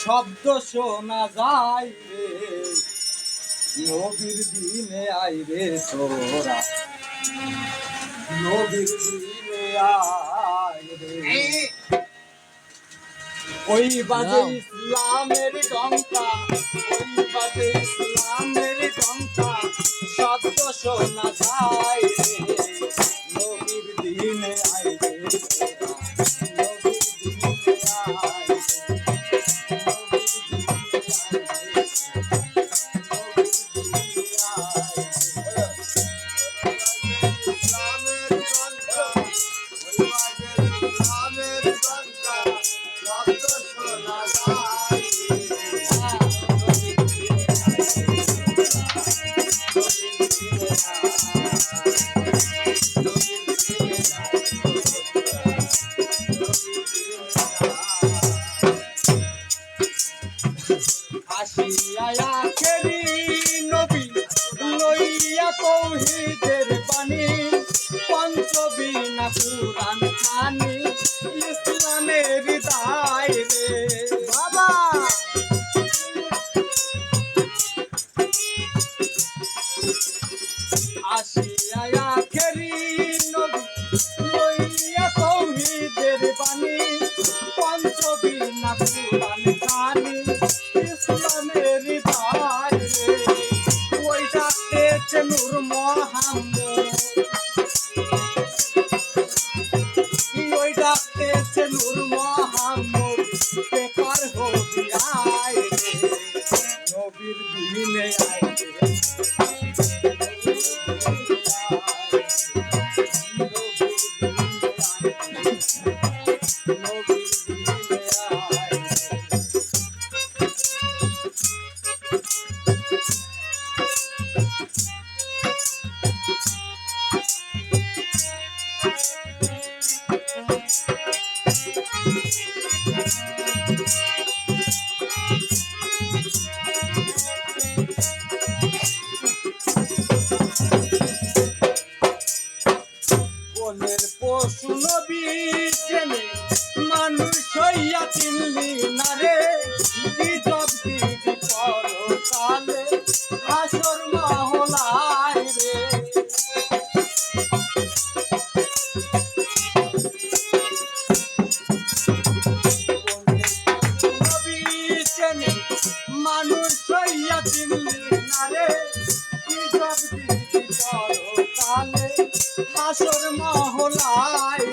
শব্দ শোনা যায় রে, নবীর দিনে আইরে তোরা, নবীর দিনে আইরে। ওই বাজে ইসলামের ডঙ্কা, ওই বাজে ইসলামের ডঙ্কা, শব্দ শোনা যায় রে, নবীর দিনে আইরে তোরা, নবীর দিনে আইরে। আসিয়া খেরি নবী লইয়া তৌহিদের বাণী, পঞ্চবিনা পুরাণ খানি, ইসলামের দায় রে বাবা। আসিয়া খেরি নবী লইয়া তৌহিদের বাণী, পঞ্চবিনা পুরাণ খানি, ইসলামের দায় রে। ওই ডাকতেছে নূর মোহাম্মদ, ওই ডাকতেছে নূর মোহাম্মদ, বেকার হবি আয় রে, নবীর দিনে আয় রে। বনের পশু নবী চেনে মানুষ হইয়া চিনলি না রে, বিজব দিবি পরকালে হাসর মহলায় রে। নবী চেনে মানুষ হইয়া চিনলি না রে, বিজব দিবি পরকালে হাসর মহলায়